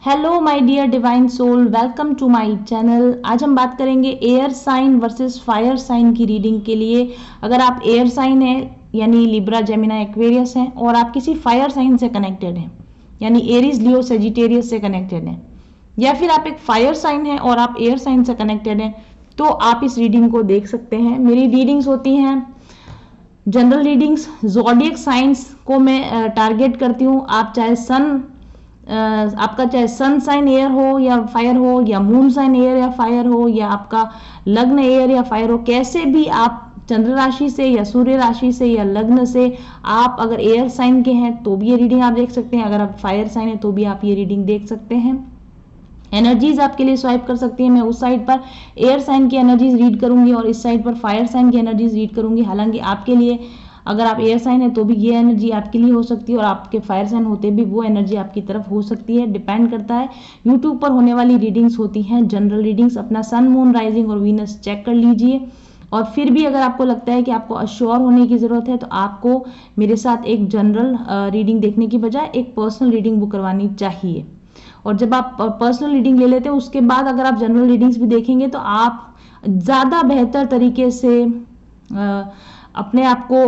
Hello my dear divine soul, welcome to my channel. आज हम बात करेंगे air sign versus fire sign की रीडिंग के लिए। अगर आप एयर साइन है यानी लिब्रा, जेमिना, एक्वेरियस हैं और आप किसी फायर साइन से कनेक्टेड हैं यानी एरीज, लियो, सेजिटेरियस से कनेक्टेड हैं, या फिर आप एक फायर साइन है और आप एयर साइन से कनेक्टेड हैं, तो आप इस रीडिंग को देख सकते हैं। मेरी रीडिंग्स होती हैं जनरल रीडिंग्स। ज़ोडिएक साइंस को मैं टारगेट करती हूँ। आप चाहे आपका चाहे सन साइन एयर हो या फायर हो, या मून साइन एयर या फायर हो, या आपका लग्न एयर या फायर हो, कैसे भी आप चंद्र राशि से या सूर्य राशि से या लग्न से आप अगर एयर साइन के हैं तो भी ये रीडिंग आप देख सकते हैं। अगर आप फायर साइन है तो भी आप ये रीडिंग देख सकते हैं। एनर्जीज आपके लिए स्वाइप कर सकती है। मैं उस साइड पर एयर साइन की एनर्जीज रीड करूंगी और इस साइड पर फायर साइन की एनर्जीज रीड करूंगी। हालांकि आपके लिए अगर आप एयर साइन है तो भी ये एनर्जी आपके लिए हो सकती है और आपके फायर साइन होते भी वो एनर्जी आपकी तरफ हो सकती है। डिपेंड करता है। यूट्यूब पर होने वाली रीडिंग्स होती हैं जनरल रीडिंग्स। अपना सन, मून, राइजिंग और वीनस चेक कर लीजिए। और फिर भी अगर आपको लगता है कि आपको अश्योर होने की ज़रूरत है तो आपको मेरे साथ एक जनरल रीडिंग देखने की बजाय एक पर्सनल रीडिंग बुक करवानी चाहिए। और जब आप पर्सनल रीडिंग ले लेते हैं उसके बाद अगर आप जनरल रीडिंग्स भी देखेंगे तो आप ज़्यादा बेहतर तरीके से अपने आप को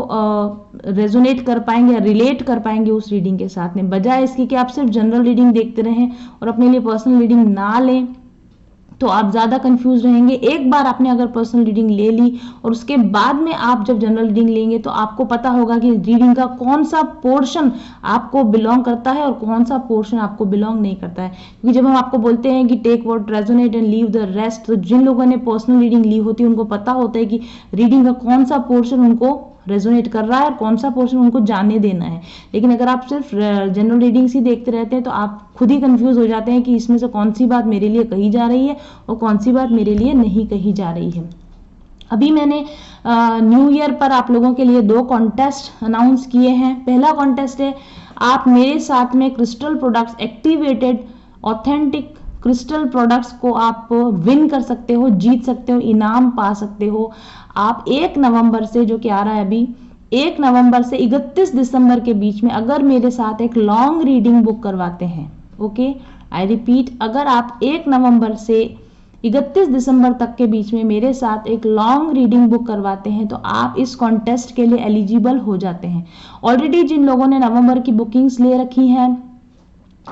रेजोनेट कर पाएंगे या रिलेट कर पाएंगे उस रीडिंग के साथ में, बजाय इसकी कि आप सिर्फ जनरल रीडिंग देखते रहें और अपने लिए पर्सनल रीडिंग ना लें तो आप ज़्यादा कंफ्यूज रहेंगे। एक बार आपने अगर पर्सनल रीडिंग ले ली और उसके बाद में आप जब जनरल रीडिंग लेंगे तो आपको पता होगा कि रीडिंग का कौन सा पोर्शन आपको बिलोंग करता है और कौन सा पोर्शन आपको बिलोंग नहीं करता है। क्योंकि जब हम आपको बोलते हैं कि take what resonate and leave the rest, तो जिन लोगों ने पर्सनल रीडिंग ली होती है उनको पता होता है कि रीडिंग का कौन सा पोर्शन उनको रेजोनेट कर रहा है और कौन सा पोर्शन उनको जाने देना है। लेकिन अगर आप सिर्फ जनरल रीडिंग्स ही देखते रहते हैं तो आप खुद ही कंफ्यूज हो जाते हैं कि इसमें से कौन सी बात मेरे लिए कही जा रही है और कौन सी बात मेरे लिए नहीं कही जा रही है। अभी मैंने न्यू ईयर पर आप लोगों के लिए 2 कॉन्टेस्ट अनाउंस किए हैं। पहला कॉन्टेस्ट है, आप मेरे साथ में crystal products, activated authentic crystal products को आप विन कर सकते हो, जीत सकते हो, इनाम पा सकते हो। आप 1 नवंबर से, जो कि आ रहा है अभी, 1 नवंबर से 31 दिसंबर के बीच में अगर मेरे साथ एक लॉन्ग रीडिंग बुक करवाते हैं, ओके, आई रिपीट, अगर आप 1 नवंबर से 31 दिसंबर तक के बीच में मेरे साथ एक लॉन्ग रीडिंग बुक करवाते हैं तो आप इस कॉन्टेस्ट के लिए एलिजिबल हो जाते हैं। ऑलरेडी जिन लोगों ने नवंबर की बुकिंग्स ले रखी हैं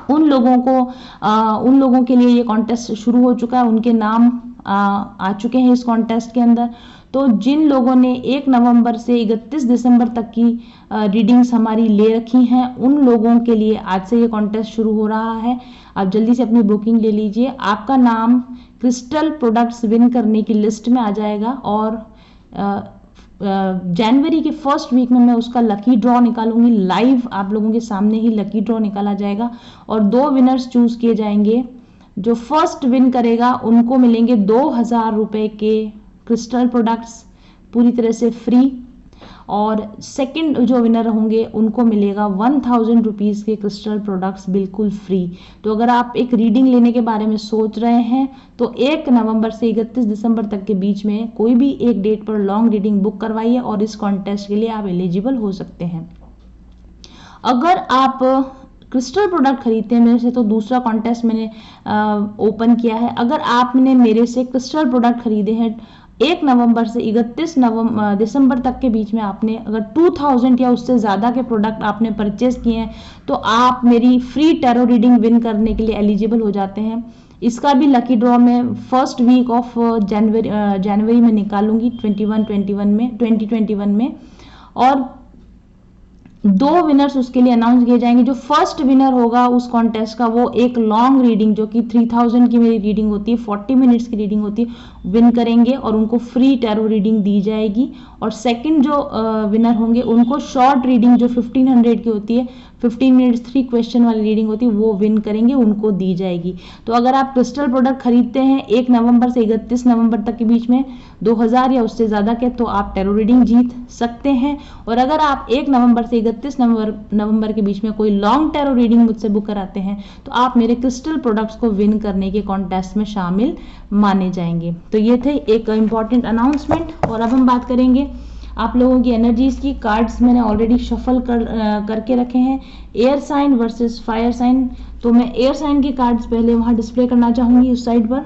उन लोगों के लिए ये कॉन्टेस्ट शुरू हो चुका है, उनके नाम आ चुके हैं इस कॉन्टेस्ट के अंदर। तो जिन लोगों ने 1 नवंबर से 31 दिसंबर तक की रीडिंग्स हमारी ले रखी हैं उन लोगों के लिए आज से ये कॉन्टेस्ट शुरू हो रहा है। आप जल्दी से अपनी बुकिंग ले लीजिए। आपका नाम क्रिस्टल प्रोडक्ट्स विन करने की लिस्ट में आ जाएगा और जनवरी के फर्स्ट वीक में मैं उसका लकी ड्रॉ निकालूंगी। लाइव आप लोगों के सामने ही लकी ड्रॉ निकाला जाएगा और 2 विनर्स चूज किए जाएंगे। जो फर्स्ट विन करेगा उनको मिलेंगे 2000 रुपए के क्रिस्टल प्रोडक्ट्स पूरी तरह से फ्री, और सेकंड जो विनर होंगे उनको मिलेगा 1000 रुपीज़ के क्रिस्टल प्रोडक्ट्स बिल्कुल फ्री। तो अगर आप एक रीडिंग लेने के बारे में सोच रहे हैं तो 1 नवंबर से 31 दिसंबर तक के बीच में कोई भी एक डेट पर लॉन्ग रीडिंग बुक करवाइए और इस कॉन्टेस्ट के लिए आप एलिजिबल हो सकते हैं। अगर आप क्रिस्टल प्रोडक्ट खरीदते हैं मेरे से तो दूसरा कॉन्टेस्ट मैंने ओपन किया है। अगर आपने मेरे से क्रिस्टल प्रोडक्ट खरीदे हैं 1 नवंबर से 31 दिसंबर तक के बीच में, आपने अगर 2000 या उससे ज़्यादा के प्रोडक्ट आपने परचेज किए हैं तो आप मेरी फ्री टैरो रीडिंग विन करने के लिए एलिजिबल हो जाते हैं। इसका भी लकी ड्रॉ मैं फर्स्ट वीक ऑफ जनवरी में निकालूंगी 2021 में, और 2 विनर्स उसके लिए अनाउंस किए जाएंगे। जो फर्स्ट विनर होगा उस कॉन्टेस्ट का वो एक लॉन्ग रीडिंग, जो कि 3000 की मेरी रीडिंग होती है, 40 मिनट्स की रीडिंग होती है, विन करेंगे और उनको फ्री टैरो रीडिंग दी जाएगी। और सेकंड जो विनर होंगे उनको शॉर्ट रीडिंग जो 1500 की होती है, 15 मिनट्स 3 क्वेश्चन वाली रीडिंग होती है, वो विन करेंगे, उनको दी जाएगी। तो अगर आप क्रिस्टल प्रोडक्ट खरीदते हैं 1 नवंबर से 31 नवंबर तक के बीच में 2000 या उससे ज़्यादा के, तो आप टैरो रीडिंग जीत सकते हैं। और अगर आप 1 नवंबर से 31 नवंबर के बीच में कोई लॉन्ग टैरो रीडिंग मुझसे बुक कराते हैं तो आप मेरे क्रिस्टल प्रोडक्ट्स को विन करने के कॉन्टेस्ट में शामिल माने जाएंगे। तो ये थे एक इंपॉर्टेंट अनाउंसमेंट। और अब हम बात करेंगे आप लोगों की एनर्जीज की। कार्ड्स मैंने ऑलरेडी शफल करके रखे हैं। Air sign versus fire sign, तो मैं एयर साइन के कार्ड्स पहले वहां डिस्प्ले करना चाहूंगी उस साइड पर।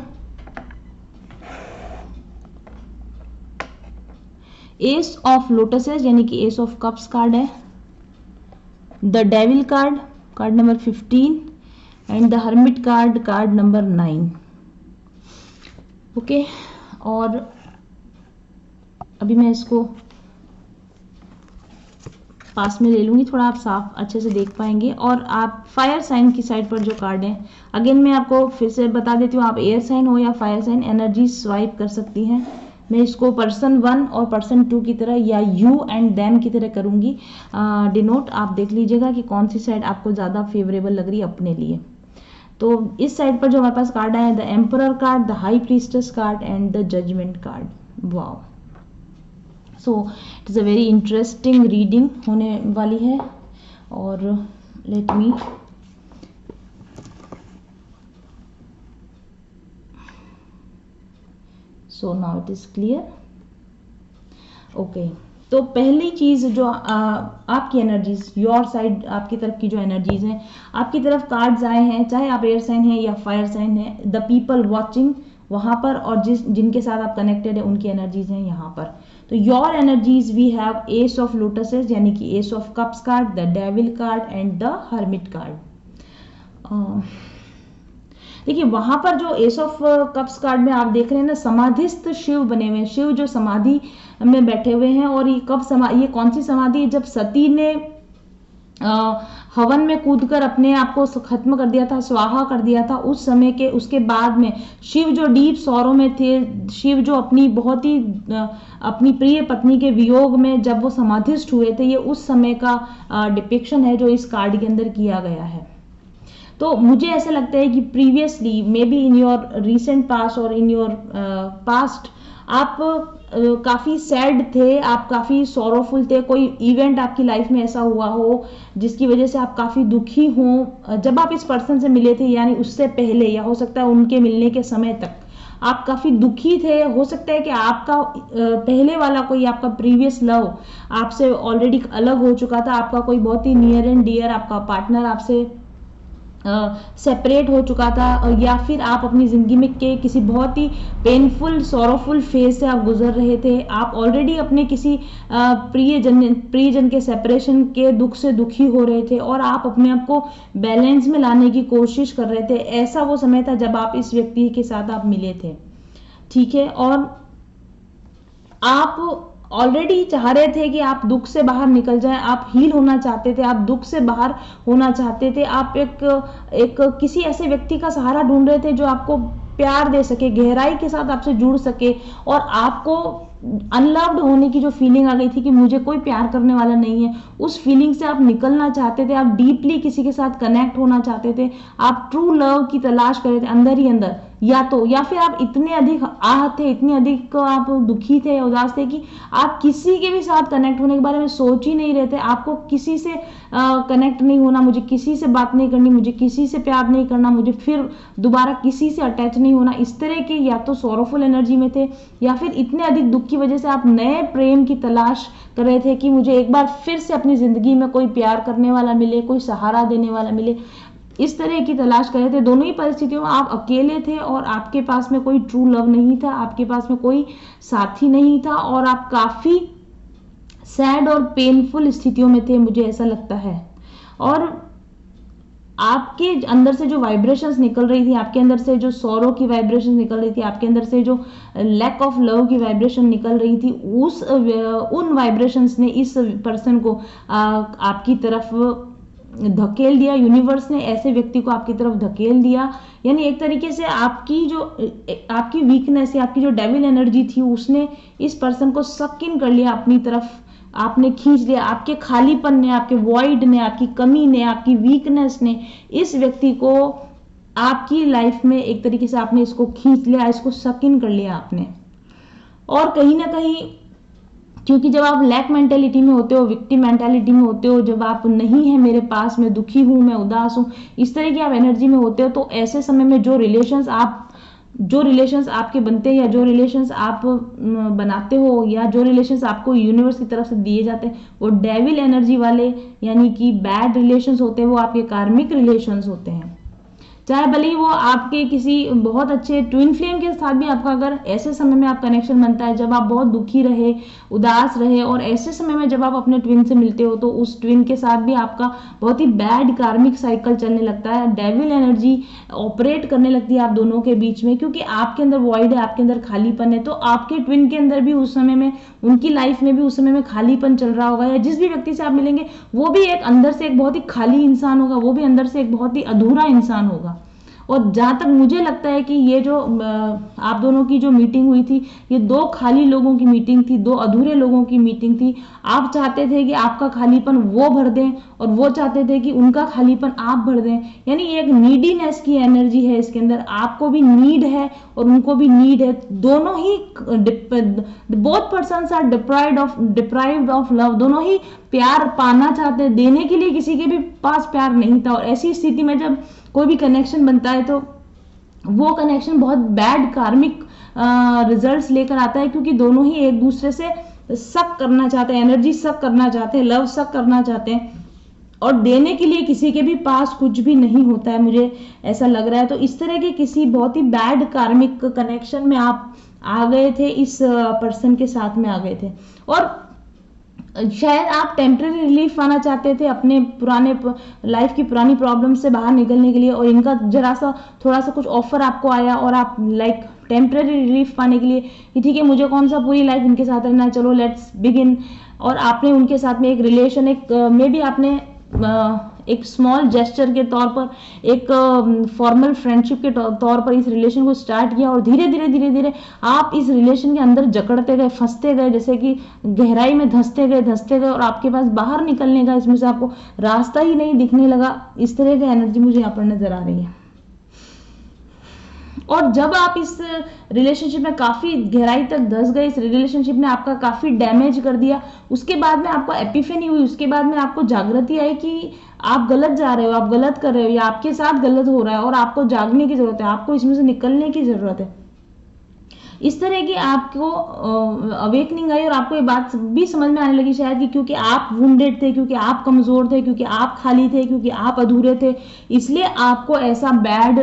एस ऑफ लोटसेस यानी कि एस ऑफ कप्स कार्ड है, the devil card, card number 15, and the hermit card, card number 9। Okay, और अभी मैं इसको पास में ले लूंगी, थोड़ा आप साफ अच्छे से देख पाएंगे। और आप फायर साइन की साइड पर जो कार्ड है, अगेन मैं आपको फिर से बता देती हूँ, आप एयर साइन हो या फायर साइन एनर्जी स्वाइप कर सकती हैं। मैं इसको पर्सन 1 और पर्सन 2 की तरह या यू एंड देम की तरह करूंगी डिनोट। आप देख लीजिएगा कि कौन सी साइड आपको ज़्यादा फेवरेबल लग रही है अपने लिए। तो इस साइड पर जो हमारे पास कार्ड आया है, the emperor card, the high priestess card and the judgement card. Wow, so it is a very interesting reading होने वाली है। और let me so now it is clear. Okay, तो पहली चीज जो आपकी एनर्जीज, योर साइड, आपकी तरफ की जो एनर्जीज हैं, आपकी तरफ कार्ड्स आए हैं, चाहे आप एयर साइन हैं या फायर साइन है, द पीपल वॉचिंग वहां पर, और जिनके साथ आप कनेक्टेड है उनकी एनर्जीज हैं यहाँ पर। तो your energies we have ace of lotuses यानी कि ace of cups card, the devil card and the hermit card. देखिए वहां पर जो एस ऑफ कप्स कार्ड में आप देख रहे हैं ना, समाधिस्थ शिव बने हुए हैं, शिव जो समाधि में बैठे हुए हैं। और ये ये कौन सी समाधि है? जब सती ने हवन में कूदकर अपने आप को खत्म कर दिया था, स्वाहा कर दिया था, उस समय के उसके बाद में शिव जो डीप सौरों में थे, शिव जो अपनी बहुत ही अपनी प्रिय पत्नी के वियोग में जब वो समाधिस्थ हुए थे, ये उस समय का डिपिक्शन है जो इस कार्ड के अंदर किया गया है। तो मुझे ऐसा लगता है कि previously may be in your recent past और इन योर पास्ट आप काफ़ी सैड थे, आप काफ़ी सॉरोफुल थे, कोई इवेंट आपकी लाइफ में ऐसा हुआ हो जिसकी वजह से आप काफ़ी दुखी हों। जब आप इस पर्सन से मिले थे, यानी उससे पहले या हो सकता है उनके मिलने के समय तक आप काफ़ी दुखी थे। हो सकता है कि आपका पहले वाला कोई आपका प्रीवियस लव आपसे ऑलरेडी अलग हो चुका था, आपका कोई बहुत ही नियर एंड डियर आपका पार्टनर आपसे सेपरेट हो चुका था, या फिर आप अपनी ज़िंदगी में के किसी बहुत ही पेनफुल सॉरोफुल फेज से आप गुजर रहे थे। आप ऑलरेडी अपने किसी प्रियजन के सेपरेशन के दुख से दुखी हो रहे थे और आप अपने आप को बैलेंस में लाने की कोशिश कर रहे थे। ऐसा वो समय था जब आप इस व्यक्ति के साथ आप मिले थे, ठीक है। और आप ऑलरेडी चाह रहे थे कि आप दुख से बाहर निकल जाएं, आप हील होना चाहते थे, आप दुख से बाहर होना चाहते थे, आप एक किसी ऐसे व्यक्ति का सहारा ढूंढ रहे थे जो आपको प्यार दे सके, गहराई के साथ आपसे जुड़ सके, और आपको अनलव्ड होने की जो फीलिंग आ गई थी कि मुझे कोई प्यार करने वाला नहीं है, उस फीलिंग से आप निकलना चाहते थे, आप डीपली किसी के साथ कनेक्ट होना चाहते थे, आप ट्रू लव की तलाश कर रहे थे अंदर ही अंदर। या फिर आप इतने अधिक आहत थे, इतने अधिक आप दुखी थे या उदास थे कि आप किसी के भी साथ कनेक्ट होने के बारे में सोच ही नहीं रहे थे। आपको किसी से कनेक्ट नहीं होना, मुझे किसी से बात नहीं करनी, मुझे किसी से प्यार नहीं करना, मुझे फिर दोबारा किसी से अटैच नहीं होना, इस तरह के या तो सॉरोफुल एनर्जी में थे, या फिर इतने अधिक दुख की वजह से आप नए प्रेम की तलाश कर रहे थे कि मुझे एक बार फिर से अपनी जिंदगी में कोई प्यार करने वाला मिले, कोई सहारा देने वाला मिले, इस तरह की तलाश कर रहे थे। दोनों ही परिस्थितियों में आप अकेले थे और आपके पास में कोई ट्रू लव नहीं था, आपके पास में कोई साथी नहीं था, और आप काफी सैड और पेनफुल स्थितियों में थे, मुझे ऐसा लगता है। और आपके अंदर से जो वाइब्रेशंस निकल रही थी, आपके अंदर से जो सौरों की वाइब्रेशन निकल रही थी, आपके अंदर से जो लैक ऑफ लव की वाइब्रेशन निकल रही थी, उन वाइब्रेशंस ने इस पर्सन को आपकी तरफ धकेल दिया। यूनिवर्स ने ऐसे व्यक्ति को आपकी तरफ धकेल दिया, यानी एक तरीके से आपकी वीकनेस या आपकी जो डेविल एनर्जी थी उसने इस पर्सन को सक इन कर लिया अपनी तरफ, आपने खींच लिया। आपके खालीपन ने, आपके वॉइड ने, आपकी कमी ने, आपकी वीकनेस ने इस व्यक्ति को आपकी लाइफ में एक तरीके से आपने इसको खींच लिया, इसको सक इन कर लिया आपने। और कहीं ना कहीं क्योंकि जब आप लैक मेंटेलिटी में होते हो, विक्टिम मेंटेलिटी में होते हो, जब आप नहीं है मेरे पास, मैं दुखी हूं, मैं उदास हूं, इस तरह की आप एनर्जी में होते हो, तो ऐसे समय में जो रिलेशंस आपके बनते हैं या जो रिलेशंस आप बनाते हो या जो रिलेशंस आपको यूनिवर्स की तरफ से दिए जाते हैं, वो डेविल एनर्जी वाले यानी कि बैड रिलेशंस होते हैं, वो आपके कार्मिक रिलेशंस होते हैं। चाहे भले ही वो आपके किसी बहुत अच्छे ट्विन फ्लेम के साथ भी आपका अगर ऐसे समय में आप कनेक्शन बनता है जब आप बहुत दुखी रहे, उदास रहे, और ऐसे समय में जब आप अपने ट्विन से मिलते हो तो उस ट्विन के साथ भी आपका बहुत ही बैड कार्मिक साइकिल चलने लगता है, डेविल एनर्जी ऑपरेट करने लगती है आप दोनों के बीच में, क्योंकि आपके अंदर वॉइड है, आपके अंदर खालीपन है। तो आपके ट्विन के अंदर भी उस समय में, उनकी लाइफ में भी उस समय में खालीपन चल रहा होगा, या जिस भी व्यक्ति से आप मिलेंगे वो भी एक अंदर से एक बहुत ही खाली इंसान होगा, वो भी अंदर से एक बहुत ही अधूरा इंसान होगा। और जहां तक मुझे लगता है कि ये जो आप दोनों की जो मीटिंग हुई थी, ये दो खाली लोगों की मीटिंग थी, दो अधूरे लोगों की मीटिंग थी। आप चाहते थे कि आपका खालीपन वो भर दें और वो चाहते थे कि उनका खालीपन आप भर दें, यानी एक नीडीनेस की एनर्जी है इसके अंदर। आपको भी नीड है और उनको भी नीड है, दोनों ही both persons are deprived of love, दोनों ही प्यार पाना चाहते, देने के लिए किसी के भी पास प्यार नहीं था। और ऐसी स्थिति में जब कोई भी कनेक्शन बनता है तो वो कनेक्शन बहुत बैड कार्मिक रिजल्ट्स लेकर आता है, क्योंकि दोनों ही एक दूसरे से सक करना चाहते हैं, एनर्जी सक करना चाहते हैं, लव सक करना चाहते हैं, और देने के लिए किसी के भी पास कुछ भी नहीं होता है, मुझे ऐसा लग रहा है। तो इस तरह के किसी बहुत ही बैड कार्मिक कनेक्शन में आप आ गए थे, इस पर्सन के साथ में आ गए थे, और शायद आप टेम्परेरी रिलीफ पाना चाहते थे अपने पुराने लाइफ की पुरानी प्रॉब्लम से बाहर निकलने के लिए, और इनका जरा सा थोड़ा सा कुछ ऑफर आपको आया और आप लाइक टेम्परेरी रिलीफ पाने के लिए कि ठीक है मुझे कौन सा पूरी लाइफ इनके साथ रहना है, चलो लेट्स बिगिन। और आपने उनके साथ में एक रिलेशन, एक मे बी आपने एक स्मॉल जेस्चर के तौर पर, एक फॉर्मल फ्रेंडशिप के तौर पर इस रिलेशन को स्टार्ट किया, और धीरे धीरे आप इस रिलेशन के अंदर जकड़ते गए, फंसते गए, जैसे कि गहराई में धंसते गए, और आपके पास बाहर निकलने का इसमें से आपको रास्ता ही नहीं दिखने लगा। इस तरह की एनर्जी मुझे यहाँ पर नजर आ रही है। और जब आप इस रिलेशनशिप में काफी गहराई तक धंस गए, इस रिलेशनशिप ने आपका काफी डैमेज कर दिया, उसके बाद में आपको एपिफेनी हुई, उसके बाद में आपको जागृति आई कि आप गलत जा रहे हो, आप गलत कर रहे हो, या आपके साथ गलत हो रहा है, और आपको जागने की जरूरत है, आपको इसमें से निकलने की जरूरत है। इस तरह की आपको अवेकनिंग आई, और आपको ये बात भी समझ में आने लगी शायद कि क्योंकि आप वुंडेड थे, क्योंकि आप कमजोर थे, क्योंकि आप खाली थे, क्योंकि आप अधूरे थे, इसलिए आपको ऐसा बैड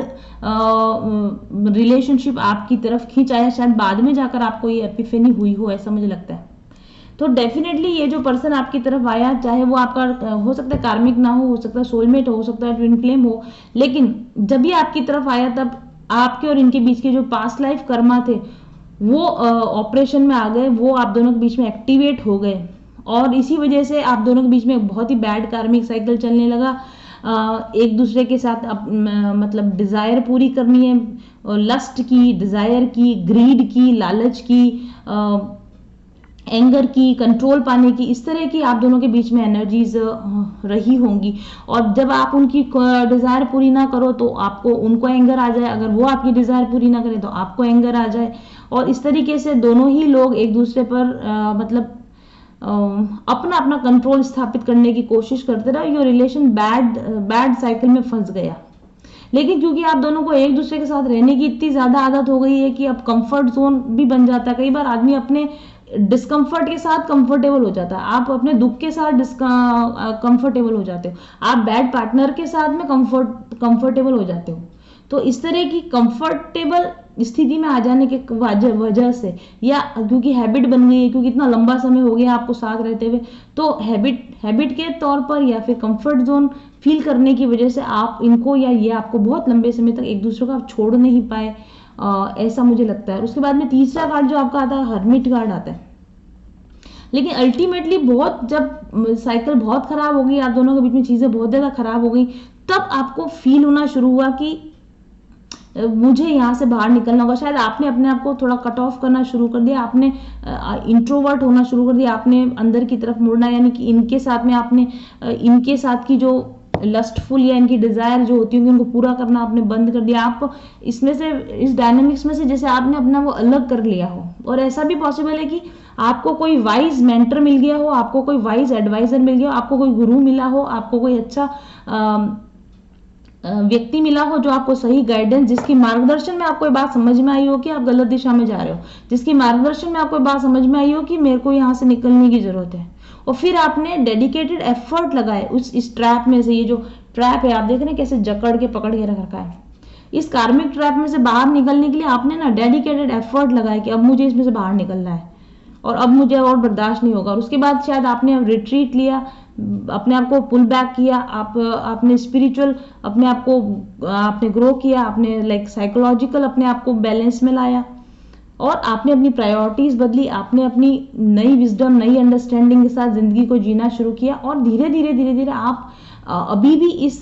रिलेशनशिप आपकी तरफ खींच आया। शायद बाद में जाकर आपको ये एपिफेनी हुई हो, ऐसा मुझे लगता है। तो डेफिनेटली ये जो पर्सन आपकी तरफ आया, चाहे वो आपका हो सकता है कार्मिक ना हो सकता है सोलमेट हो सकता है ट्विन फ्लेम हो, लेकिन जब भी आपकी तरफ आया तब आपके और इनके बीच के जो पास्ट लाइफ कर्मा थे वो ऑपरेशन में आ गए, वो आप दोनों के बीच में एक्टिवेट हो गए, और इसी वजह से आप दोनों के बीच में बहुत ही बैड कार्मिक साइकिल चलने लगा। एक दूसरे के साथ मतलब डिजायर पूरी करनी है, लस्ट की, डिजायर की, ग्रीड की, लालच की, एंगर की, कंट्रोल पाने की, इस तरह की आप दोनों के बीच में एनर्जीज रही होंगी। और जब आप उनकी डिजायर पूरी ना करो तो आपको उनको एंगर आ जाए, अगर वो आपकी डिजायर पूरी ना करे तो आपको एंगर आ जाए, और इस तरीके से दोनों ही लोग एक दूसरे पर मतलब अपना अपना कंट्रोल स्थापित करने की कोशिश करते रहे। ये रिलेशन बैड साइकिल में फंस गया। लेकिन क्योंकि आप दोनों को एक दूसरे के साथ रहने की इतनी ज्यादा आदत हो गई है कि अब कंफर्ट जोन भी बन जाता है। कई बार आदमी अपने डिस्कम्फर्ट के साथ कंफर्टेबल हो जाता है, आप अपने दुख के साथ कंफर्टेबल हो जाते हो, आप बैड पार्टनर के साथ में कंफर्टेबल हो जाते हो। तो इस तरह की कंफर्टेबल स्थिति में आ जाने के वजह से, या क्योंकि हैबिट बन गई है, क्योंकि इतना लंबा समय हो गया आपको साथ रहते हुए, तो हैबिट के तौर पर या फिर कंफर्ट जोन फील करने की वजह से आप इनको या ये आपको बहुत लंबे समय तक एक दूसरे को आप छोड़ नहीं पाए, ऐसा मुझे लगता है। उसके बाद में तीसरा कार्ड जो आपका आता है, हर्मिट कार्ड आता है। लेकिन अल्टीमेटली बहुत जब साइकिल बहुत खराब हो गई, आप दोनों के बीच में चीजें बहुत ज्यादा खराब हो गई, तब आपको फील होना शुरू हुआ कि मुझे यहाँ से बाहर निकलना होगा। शायद आपने अपने आप को थोड़ा कट ऑफ करना शुरू कर दिया, आपने इंट्रोवर्ट होना शुरू कर दिया, आपने अंदर की तरफ मुड़ना, यानी कि इनके साथ में आपने इनके साथ की जो लस्टफुल या इनकी डिजायर जो होती होंगी उनको पूरा करना आपने बंद कर दिया। आप इसमें से, इस डायनेमिक्स में से जैसे आपने अपना वो अलग कर लिया हो। और ऐसा भी पॉसिबल है कि आपको कोई वाइज मेंटर मिल गया हो, आपको कोई वाइज एडवाइजर मिल गया हो, आपको कोई गुरु मिला हो, आपको कोई अच्छा व्यक्ति मिला हो जो आपको सही गाइडेंस, जिसकी मार्गदर्शन में आपको ये बात समझ में आई हो कि आप गलत दिशा में जा रहे हो, जिसकी मार्गदर्शन में आपको ये बात समझ में आई हो कि मेरे को यहाँ से निकलने की जरूरत है, और फिर आपने डेडिकेटेड एफर्ट लगाए उस इस ट्रैप में से। ये जो ट्रैप है आप देख रहे हैं कैसे जकड़ के पकड़ के रख रखा है, इस कार्मिक ट्रैप में से बाहर निकलने के लिए आपने ना डेडिकेटेड एफर्ट लगाया कि अब मुझे इसमें से बाहर निकलना है और अब मुझे और बर्दाश्त नहीं होगा। और उसके बाद शायद आपने रिट्रीट लिया, अपने आप को पुल बैक किया, आपने स्पिरिचुअल अपने आप को आपने ग्रो किया, आपने लाइक साइकोलॉजिकल अपने आप को बैलेंस में लाया और आपने अपनी प्रायोरिटीज बदली, आपने अपनी नई विजडम, नई अंडरस्टैंडिंग के साथ जिंदगी को जीना शुरू किया और धीरे धीरे आप अभी भी इस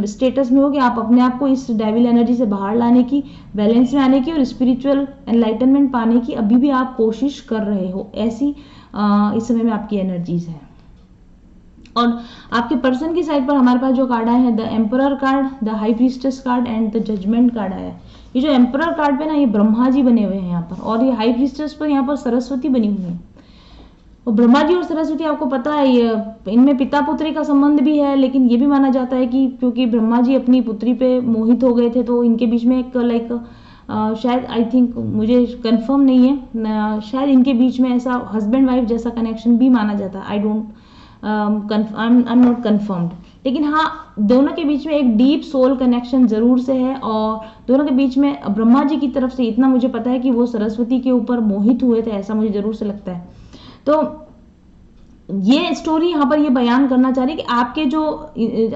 स्टेटस में हो कि आप अपने आप को इस डेविल एनर्जी से बाहर लाने की, बैलेंस में आने की और स्पिरिचुअल एनलाइटनमेंट पाने की अभी भी आप कोशिश कर रहे हो। ऐसी इस समय में आपकी एनर्जीज है। और आपके पर्सन की साइड पर हमारे पास जो कार्ड आया है, the emperor card, the high priestess card and the judgement card आया है। ये जो एम्परर कार्ड पे ना, ये ब्रह्मा जी बने हुए हैं यहाँ पर और ये हाई प्रीस्टेस पर यहाँ पर सरस्वती बनी हुई है। और ब्रह्मा जी और सरस्वती आपको पता है ये इनमें पिता पुत्री का संबंध भी है, लेकिन ये भी माना जाता है कि क्योंकि ब्रह्मा जी अपनी पुत्री पे मोहित हो गए थे तो इनके बीच में एक लाइक शायद आई थिंक, मुझे कंफर्म नहीं है, शायद इनके बीच में ऐसा हस्बैंड वाइफ जैसा कनेक्शन भी माना जाता है। I don't I am not confirmed, लेकिन हाँ दोनों के बीच में एक डीप सोल कनेक्शन जरूर से है। और दोनों के बीच में ब्रह्मा जी की तरफ से इतना मुझे पता है कि वो सरस्वती के ऊपर मोहित हुए थे, ऐसा मुझे जरूर से लगता है। तो ये स्टोरी यहाँ पर ये बयान करना चाह रही है कि आपके जो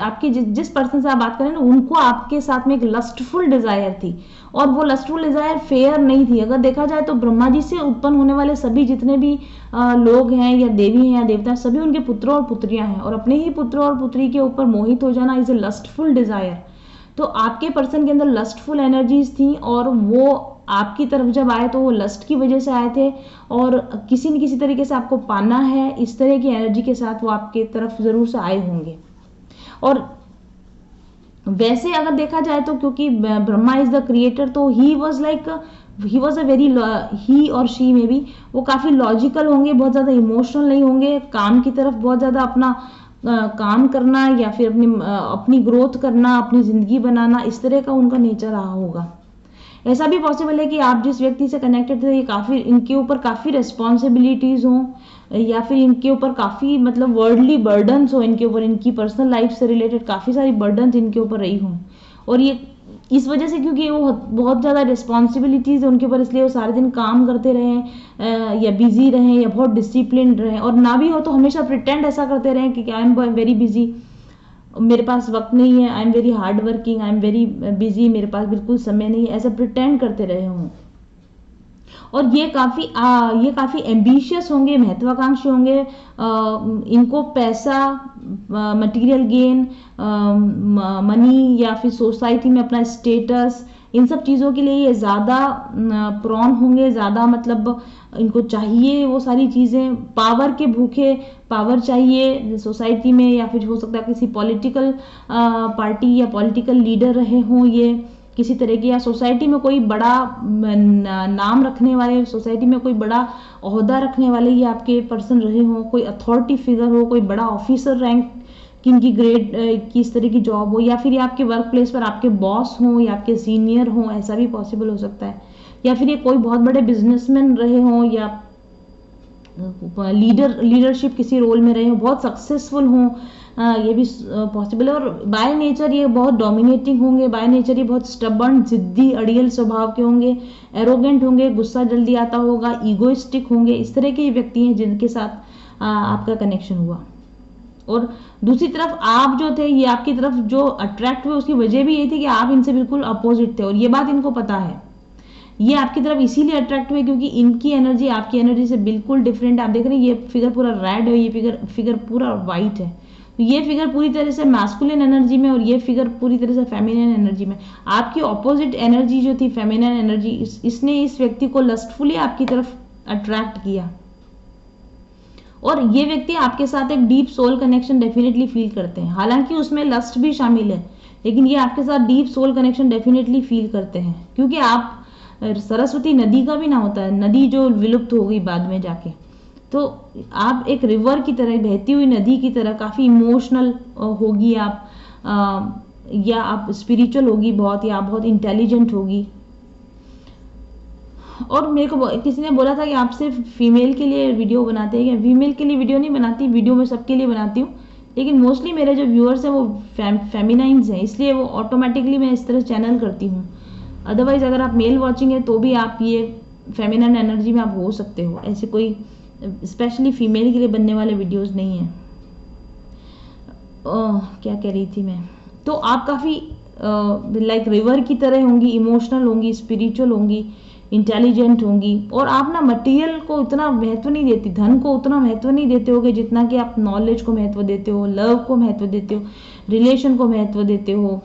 आपके जिस पर्सन से आप बात करें ना, उनको आपके साथ में एक लस्टफुल डिजायर थी और वो लस्टफुल डिजायर फेयर नहीं थी। अगर देखा जाए तो ब्रह्मा जी से उत्पन्न होने वाले सभी जितने भी लोग हैं या देवी हैं या देवता हैं, सभी उनके पुत्र और पुत्रियां हैं और अपने ही पुत्र और पुत्री के ऊपर मोहित हो जाना इज ए लस्टफुल डिजायर। तो आपके पर्सन के अंदर लस्टफुल एनर्जीज थी और वो आपकी तरफ जब आए तो वो लस्ट की वजह से आए थे और किसी न किसी तरीके से आपको पाना है, इस तरह की एनर्जी के साथ वो आपके तरफ जरूर से आए होंगे। और वैसे अगर देखा जाए तो क्योंकि ब्रह्मा इज द क्रिएटर, तो ही वॉज अ वेरी, ही और शी में भी वो काफी लॉजिकल होंगे, बहुत ज्यादा इमोशनल नहीं होंगे, काम की तरफ बहुत ज्यादा अपना काम करना या फिर अपनी ग्रोथ करना, अपनी जिंदगी बनाना, इस तरह का उनका नेचर रहा होगा। ऐसा भी पॉसिबल है कि आप जिस व्यक्ति से कनेक्टेड थे ये काफी इनके ऊपर काफी रिस्पॉन्सिबिलिटीज हों या फिर इनके ऊपर काफी मतलब वर्ल्डली बर्डन्स हो, इनके ऊपर इनकी पर्सनल लाइफ से रिलेटेड काफी सारी बर्डन्स इनके ऊपर रही हों और ये इस वजह से क्योंकि वो बहुत ज्यादा रिस्पॉन्सिबिलिटीज है उनके ऊपर, इसलिए वो सारे दिन काम करते रहे या बिजी रहे या बहुत डिसिप्लिन रहे, और ना भी हो तो हमेशा प्रिटेंड ऐसा करते रहे कि आई एम वेरी बिजी, मेरे पास वक्त नहीं है, I am very hard working, I am very busy, मेरे पास बिल्कुल समय नहीं है, ऐसा प्रिटेंड करते रहे हों। और ये काफी एम्बिशियस होंगे, महत्वाकांक्षी होंगे, इनको पैसा, मटेरियल गेन, मनी या फिर सोसाइटी में अपना स्टेटस, इन सब चीजों के लिए ये ज्यादा प्रॉन होंगे, ज्यादा मतलब इनको चाहिए वो सारी चीजें, पावर के भूखे, पावर चाहिए सोसाइटी में या फिर हो सकता है किसी पॉलिटिकल पार्टी या पॉलिटिकल लीडर रहे हों, ये किसी तरह की या सोसाइटी में कोई बड़ा नाम रखने वाले, सोसाइटी में कोई बड़ा ओहदा रखने वाले ये आपके पर्सन रहे हों, कोई अथॉरिटी फिगर हो, कोई बड़ा ऑफिसर रैंक किनकी ग्रेड की इस तरह की जॉब हो, या फिर ये आपके वर्क प्लेस पर आपके बॉस हों या आपके सीनियर हों, ऐसा भी पॉसिबल हो सकता है। या फिर ये कोई बहुत बड़े बिजनेसमैन रहे हों या लीडरशिप किसी रोल में रहे हों, बहुत सक्सेसफुल हों, ये भी पॉसिबल है। और बाय नेचर ये बहुत डोमिनेटिंग होंगे, बाय नेचर ये बहुत स्टबर्न, जिद्दी, अड़ियल स्वभाव के होंगे, एरोगेंट होंगे, गुस्सा जल्दी आता होगा, ईगोइस्टिक होंगे, इस तरह के व्यक्ति हैं जिनके साथ आपका कनेक्शन हुआ। और दूसरी तरफ आप जो थे, ये आपकी तरफ जो अट्रैक्ट हुए उसकी वजह भी ये थी कि आप इनसे बिल्कुल अपोजिट थे और ये बात इनको पता है। ये आपकी तरफ इसीलिए अट्रैक्ट हुए क्योंकि इनकी एनर्जी आपकी एनर्जी से बिल्कुल डिफरेंट है। आप देख रहे हैं ये फिगर पूरा रेड है, ये फिगर पूरा वाइट है, तो ये फिगर पूरी तरह से मैस्कुलिन एनर्जी में और ये फिगर पूरी तरह से फेमिनिन एनर्जी में। आपकी ऑपोजिट एनर्जी जो थी फेमिनिन एनर्जी, इसने इस व्यक्ति को लस्टफुली आपकी तरफ अट्रैक्ट किया और ये व्यक्ति आपके साथ एक deep soul connection definitely feel करते हैं। हालांकि उसमें लस्ट भी शामिल है, लेकिन ये आपके साथ deep soul connection definitely feel करते हैं क्योंकि आप सरस्वती नदी का भी ना होता है, नदी जो विलुप्त हो गई बाद में जाके, तो आप एक रिवर की तरह, बहती हुई नदी की तरह काफी इमोशनल होगी आप, या आप स्पिरिचुअल होगी बहुत, या आप बहुत इंटेलिजेंट होगी। और मेरे को किसी ने बोला था कि आप सिर्फ फीमेल के लिए वीडियो बनाते हैं, क्या फीमेल के लिए वीडियो नहीं बनाती, वीडियो में सबके लिए बनाती हूँ, लेकिन मोस्टली मेरे जो व्यूअर्स हैं वो फेमिनाइंस हैं, इसलिए वो ऑटोमेटिकली मैं इस तरह चैनल करती हूँ। अदरवाइज अगर आप मेल वॉचिंग है तो भी आप ये फेमिनन एनर्जी में आप हो सकते हो, ऐसे कोई स्पेशली फीमेल के लिए बनने वाले वीडियोस नहीं है। क्या कह रही थी मैं, तो आप काफ़ी लाइक रिवर की तरह होंगी, इमोशनल होंगी, स्पिरिचुअल होंगी, इंटेलिजेंट होंगी, और आप ना मटेरियल को इतना महत्व नहीं देती, धन को उतना महत्व नहीं देते होगे जितना कि आप नॉलेज को महत्व देते हो, लव को महत्व देते हो, रिलेशन को महत्व देते हो,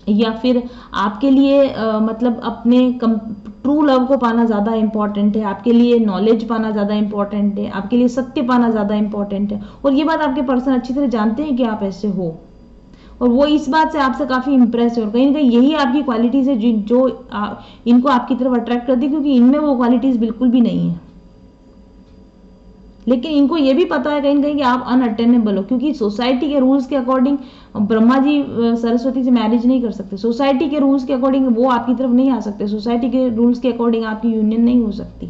या फिर आपके लिए मतलब अपने ट्रू लव को पाना ज़्यादा इंपॉर्टेंट है, आपके लिए नॉलेज पाना ज़्यादा इंपॉर्टेंट है, आपके लिए सत्य पाना ज़्यादा इंपॉर्टेंट है। और ये बात आपके पर्सन अच्छी तरह जानते हैं कि आप ऐसे हो, और वो इस बात से आपसे काफ़ी इंप्रेस है, और कहीं ना कहीं यही आपकी क्वालिटीज़ है जो इनको आपकी तरफ अट्रैक्ट करती है, क्योंकि इनमें वो क्वालिटीज़ बिल्कुल भी नहीं है। लेकिन इनको ये भी पता है कहीं ना कहीं कि आप अनअटेनेबल हो, क्योंकि सोसाइटी के रूल्स के अकॉर्डिंग ब्रह्मा जी सरस्वती से मैरिज नहीं कर सकते, सोसाइटी के रूल्स के अकॉर्डिंग वो आपकी तरफ नहीं आ सकते, सोसाइटी के रूल्स के अकॉर्डिंग आपकी यूनियन नहीं हो सकती।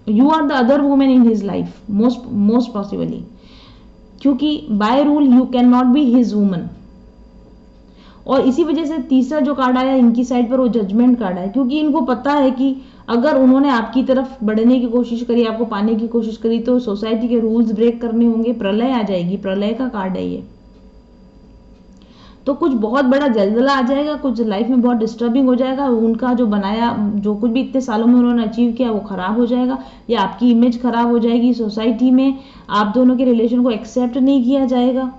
You are the other women in his life most possibly, क्योंकि by rule you can not be his woman. और इसी वजह से तीसरा जो कार्ड आया इनकी साइड पर वो जजमेंट कार्ड है, क्योंकि इनको पता है कि अगर उन्होंने आपकी तरफ बढ़ने की कोशिश करी, आपको पाने की कोशिश करी, तो सोसाइटी के रूल्स ब्रेक करने होंगे, प्रलय आ जाएगी, प्रलय का कार्ड है ये। तो कुछ बहुत बड़ा जलजला आ जाएगा, कुछ लाइफ में बहुत डिस्टर्बिंग हो जाएगा, उनका जो बनाया, जो कुछ भी इतने सालों में उन्होंने अचीव किया वो खराब हो जाएगा, या आपकी इमेज खराब हो जाएगी सोसाइटी में, आप दोनों के रिलेशन को एक्सेप्ट नहीं किया जाएगा।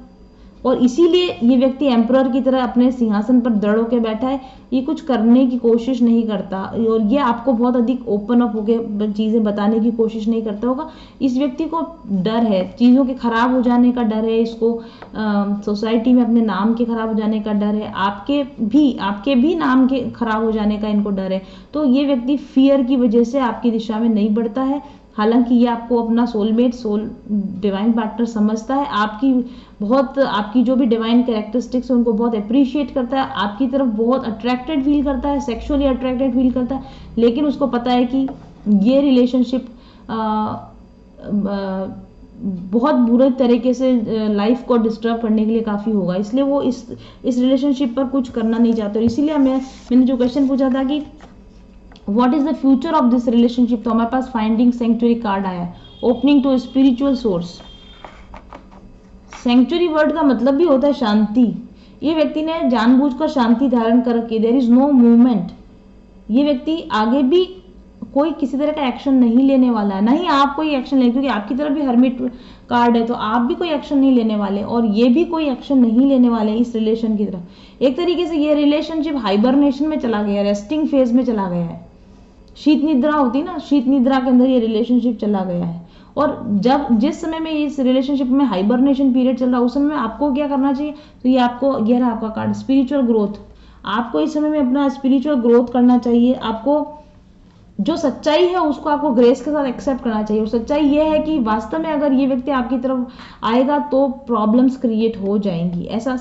और इसीलिए ये व्यक्ति एम्परर की तरह अपने सिंहासन पर दृढ़ होकर बैठा है, ये कुछ करने की कोशिश नहीं करता, और ये आपको बहुत अधिक ओपन अप होकर चीज़ें बताने की कोशिश नहीं करता होगा। इस व्यक्ति को डर है, चीज़ों के खराब हो जाने का डर है, इसको सोसाइटी में अपने नाम के खराब हो जाने का डर है, आपके भी नाम के खराब हो जाने का इनको डर है। तो ये व्यक्ति फियर की वजह से आपकी दिशा में नहीं बढ़ता है, हालांकि ये आपको अपना सोलमेट, डिवाइन पार्टनर समझता है, आपकी जो भी डिवाइन कैरेक्टरिस्टिक्स है उनको बहुत अप्रिशिएट करता है, आपकी तरफ बहुत अट्रैक्टेड फील करता है, सेक्सुअली अट्रैक्टेड फील करता है, लेकिन उसको पता है कि ये रिलेशनशिप बहुत बुरे तरीके से लाइफ को डिस्टर्ब करने के लिए काफ़ी होगा, इसलिए वो इस रिलेशनशिप पर कुछ करना नहीं चाहते। और इसीलिए मैंने जो क्वेश्चन पूछा था कि what is the future of this relationship, तो हमारे पास फाइंडिंग सेंचुरी कार्ड आया है, opening to spiritual source. Century word का मतलब भी होता है शांति। ये व्यक्ति ने जानबूझकर शांति धारण कर रखी, देयर इज नो मूवमेंट। ये व्यक्ति आगे भी कोई किसी तरह का एक्शन नहीं लेने वाला है, नहीं आप कोई एक्शन ले, क्योंकि आपकी तरफ भी हर्मिट कार्ड है, तो आप भी कोई एक्शन नहीं लेने वाले, और ये भी कोई एक्शन नहीं लेने वाले इस रिलेशन की तरफ। एक तरीके से ये रिलेशनशिप हाइबरनेशन में चला गया, रेस्टिंग फेज में चला गया है, शीत निद्रा होती ना, शीत निद्रा के अंदर ये रिलेशनशिप चला गया है। और जिस समय में इस रिलेशनशिप में हाइबरनेशन पीरियड चल रहा है, उस समय में आपको क्या करना चाहिए, तो ये रहा आपका कार्ड स्पिरिचुअल ग्रोथ। आपको इस समय में अपना स्पिरिचुअल ग्रोथ करना चाहिए, आपको जो सच्चाई है उसको आपको ग्रेस के साथ एक्सेप्ट करना चाहिए। और सच्चाई ये है कि वास्तव में अगर ये व्यक्ति आपकी तरफ आएगा तो प्रॉब्लम्स क्रिएट हो जाएंगी, ऐसा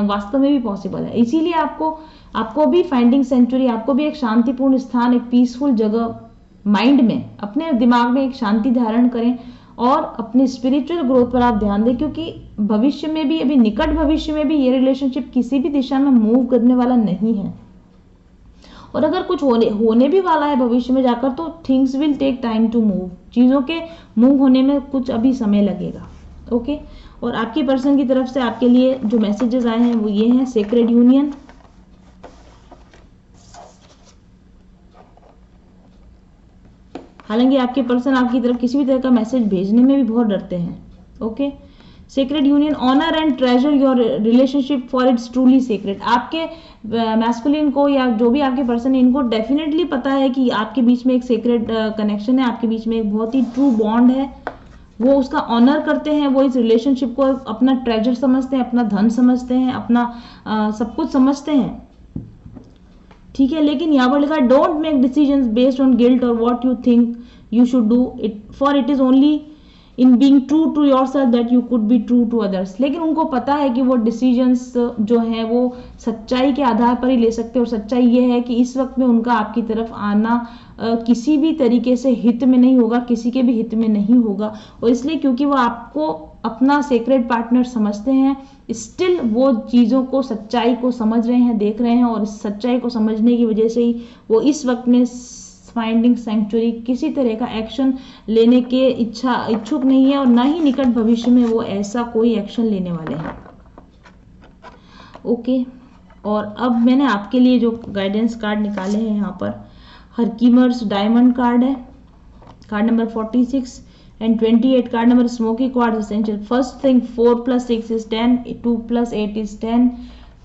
वास्तव में भी पॉसिबल है। इसीलिए आपको भी फाइंडिंग सेंचुरी, आपको भी एक शांतिपूर्ण स्थान, एक पीसफुल जगह माइंड में, अपने दिमाग में एक शांति धारण करें, और अपनी स्पिरिचुअल ग्रोथ पर आप ध्यान दें, क्योंकि भविष्य में भी, अभी निकट भविष्य में भी ये रिलेशनशिप किसी भी दिशा में मूव करने वाला नहीं है। और अगर कुछ होने भी वाला है भविष्य में जाकर, तो things will take time to move, चीज़ों के मूव होने में कुछ अभी समय लगेगा। ओके, और आपकी पर्सन की तरफ से आपके लिए जो मैसेजेस आए हैं वो ये हैं, सेक्रेड यूनियन, हालांकि आपके पर्सन आपकी तरफ किसी भी तरह का मैसेज भेजने में भी बहुत डरते हैं। Okay, sacred union, honour and treasure your relationship for its truly sacred. आपके मैस्कुलिन को या जो भी आपके पर्सन है, इनको डेफिनेटली पता है कि आपके बीच में एक सेक्रेड कनेक्शन है, आपके बीच में एक बहुत ही ट्रू बॉन्ड है, वो उसका ऑनर करते हैं, वो इस रिलेशनशिप को अपना ट्रेजर समझते हैं, अपना धन समझते हैं, अपना सब कुछ समझते हैं। ठीक है, लेकिन यहाँ पर लिखा है don't make decisions based on guilt और what you think you should do it, for it is only in being true to yourself that you could be true to others. लेकिन उनको पता है कि वो डिसीजंस जो हैं वो सच्चाई के आधार पर ही ले सकते हैं, और सच्चाई ये है कि इस वक्त में उनका आपकी तरफ आना किसी भी तरीके से हित में नहीं होगा, किसी के भी हित में नहीं होगा। और इसलिए क्योंकि वो आपको अपना सेक्रेड पार्टनर समझते हैं, स्टिल वो चीज़ों को, सच्चाई को समझ रहे हैं, देख रहे हैं, और इस सच्चाई को समझने की वजह से ही वो इस वक्त में फाइंडिंग सेंचुरी किसी तरह का एक्शन लेने के इच्छुक नहीं है, और ना ही निकट भविष्य में वो ऐसा कोई एक्शन लेने वाले हैं। ओके, और अब मैंने आपके लिए जो गाइडेंस कार्ड निकाले हैं यहाँ पर, हरकीमर्स डायमंड कार्ड है, card number 46 and 28 card number smoky quartz essential. First thing 4 + 6 = 10, 2 + 8 = 10,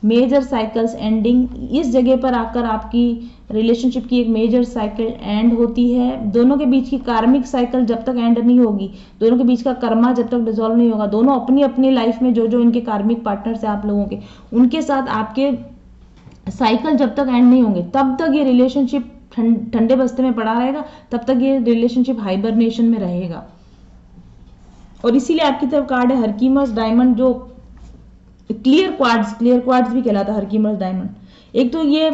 major cycles ending. इस जगह पर आकर आपकी रिलेशनशिप की एक मेजर साइकिल एंड होती है। दोनों के बीच की कार्मिक साइकिल जब तक एंड नहीं होगी, दोनों के बीच का कर्मा जब तक डिसॉल्व नहीं होगा, दोनों अपनी अपनी लाइफ में जो जो इनके कार्मिक पार्टनर्स हैं आप लोगों के, उनके साथ आपके साइकिल जब तक एंड नहीं होंगे तब तक ये रिलेशनशिप ठंडे बस्ते में पड़ा रहेगा, तब तक ये रिलेशनशिप हाइबरनेशन में रहेगा। और इसीलिए आपकी तरफ कार्ड है हरकीमर्स डायमंड, जो क्लियर क्वार्ट्ज भी कहलाता है हरकीमर्स डायमंड। एक तो ये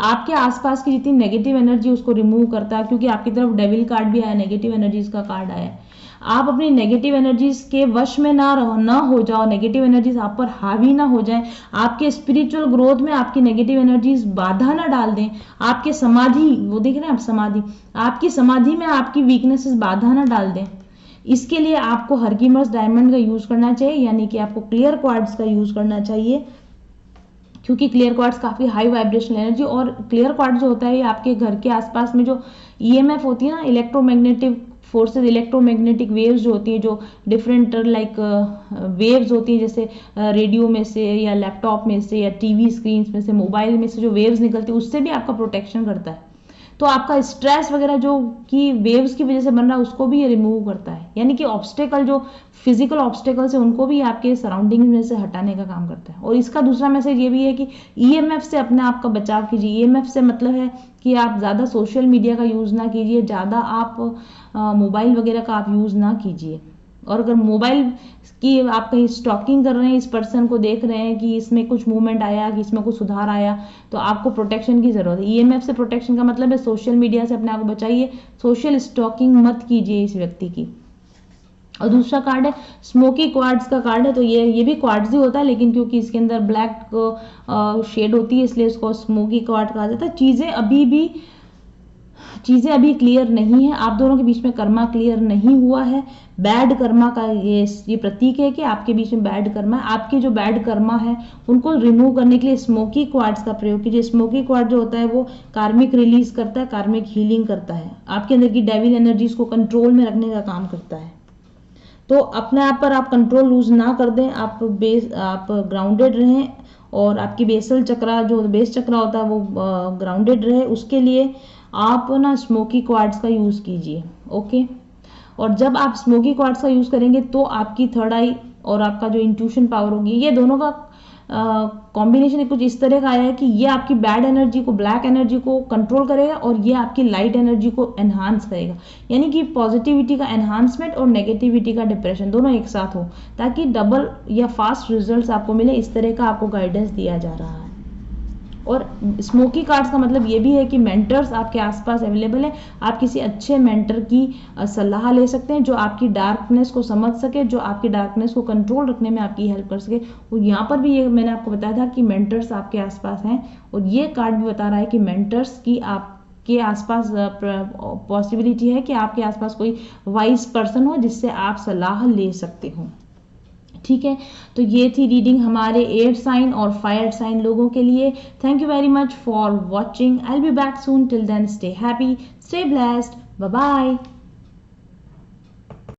आपके आसपास की जितनी नेगेटिव एनर्जी उसको रिमूव करता है, क्योंकि आपकी तरफ डेविल कार्ड भी आया, नेगेटिव एनर्जीज का कार्ड आया है। आप अपनी नेगेटिव एनर्जीज के वश में ना हो जाओ, नेगेटिव एनर्जीज आप पर हावी ना हो जाएं, आपके स्पिरिचुअल ग्रोथ में आपकी नेगेटिव एनर्जीज बाधा ना डाल दें, आपके समाधि, वो देख रहे हैं आप समाधि, आपकी समाधि में आपकी वीकनेसेस बाधा ना डाल दें। इसके लिए आपको हरकीमर्स डायमंड का यूज करना चाहिए, यानी कि आपको क्लियर क्वार्ट्ज का यूज करना चाहिए, क्योंकि क्लियर क्वार्ट्ज काफी हाई वाइब्रेशनल एनर्जी, और क्लियर क्वार्ट्ज जो होता है ये आपके घर के आसपास में जो ईएमएफ होती है ना, इलेक्ट्रोमैग्नेटिक फोर्सेज, इलेक्ट्रोमैग्नेटिक वेव्स जो होती हैं, जो डिफरेंट लाइक वेव्स होती हैं, जैसे रेडियो में से या लैपटॉप में से या टीवी स्क्रीन में से, मोबाइल में से जो वेव्स निकलती है, उससे भी आपका प्रोटेक्शन करता है। तो आपका स्ट्रेस वगैरह जो कि वेव्स की वजह से बन रहा है उसको भी ये रिमूव करता है, यानी कि ऑब्स्टेकल, जो फिजिकल ऑब्स्टेकल्स है उनको भी आपके सराउंडिंग में से हटाने का काम करता है। और इसका दूसरा मैसेज ये भी है कि ईएमएफ से अपने आप का बचाव कीजिए। ईएमएफ से मतलब है कि आप ज़्यादा सोशल मीडिया का यूज़ ना कीजिए, ज़्यादा आप मोबाइल वगैरह का आप यूज़ ना कीजिए। और अगर मोबाइल की आप कहीं स्टॉकिंग कर रहे हैं, इस पर्सन को देख रहे हैं कि इसमें कुछ मूवमेंट आया, कि इसमें कुछ सुधार आया, तो आपको प्रोटेक्शन की जरूरत है। ईएमएफ से प्रोटेक्शन का मतलब है सोशल मीडिया से अपने आप को बचाइए, सोशल स्टॉकिंग मत कीजिए इस व्यक्ति की। और दूसरा कार्ड है स्मोकी क्वार्ट्ज का कार्ड है, तो ये भी क्वार्ट्ज ही होता है, लेकिन क्योंकि इसके अंदर ब्लैक शेड होती है इसलिए इसको स्मोकी क्वार्ट्ज कहा जाता है। चीज़ें अभी क्लियर नहीं है, आप दोनों के बीच में कर्मा क्लियर नहीं हुआ है। बैड कर्मा का ये प्रतीक है कि आपके बीच में बैड कर्मा है। आपके जो बैड कर्मा है उनको रिमूव करने के लिए स्मोकी क्वार्ट्ज का प्रयोग कीजिए। स्मोकी क्वार्ट्ज जो होता है वो कार्मिक रिलीज करता है, कार्मिक हीलिंग करता है, आपके अंदर की डेविल एनर्जीज को कंट्रोल में रखने का काम करता है। तो अपने आप पर आप कंट्रोल लूज ना कर दें, आप ग्राउंडेड रहें, और आपकी बेसल चक्रा, जो बेस चक्रा होता है वो ग्राउंडेड रहे। उसके लिए आप ना स्मोकी क्वार्ट्ज का यूज़ कीजिए। ओके, और जब आप स्मोकी क्वार्ट्ज का यूज़ करेंगे तो आपकी थर्ड आई और आपका जो इंट्यूशन पावर होगी, ये दोनों का कॉम्बिनेशन कुछ इस तरह का आया है कि ये आपकी बैड एनर्जी को, ब्लैक एनर्जी को कंट्रोल करेगा, और ये आपकी लाइट एनर्जी को एनहांस करेगा, यानी कि पॉजिटिविटी का एनहांसमेंट और नेगेटिविटी का डिप्रेशन दोनों एक साथ हो, ताकि डबल या फास्ट रिजल्ट्स आपको मिले। इस तरह का आपको गाइडेंस दिया जा रहा है। और स्मोकी कार्ड्स का मतलब ये भी है कि मेंटर्स आपके आसपास अवेलेबल है। आप किसी अच्छे मेंटर की सलाह ले सकते हैं, जो आपकी डार्कनेस को समझ सके, जो आपकी डार्कनेस को कंट्रोल रखने में आपकी हेल्प कर सके। और यहाँ पर भी ये मैंने आपको बताया था कि मेंटर्स आपके आसपास हैं, और ये कार्ड भी बता रहा है कि मेंटर्स की आपके आसपास पॉसिबिलिटी है कि आपके आसपास कोई वाइज पर्सन हो जिससे आप सलाह ले सकते हो। ठीक है, तो ये थी रीडिंग हमारे एयर साइन और फायर साइन लोगों के लिए। Thank you very much for watching. I will be back soon, till then stay happy, stay blessed, bye bye.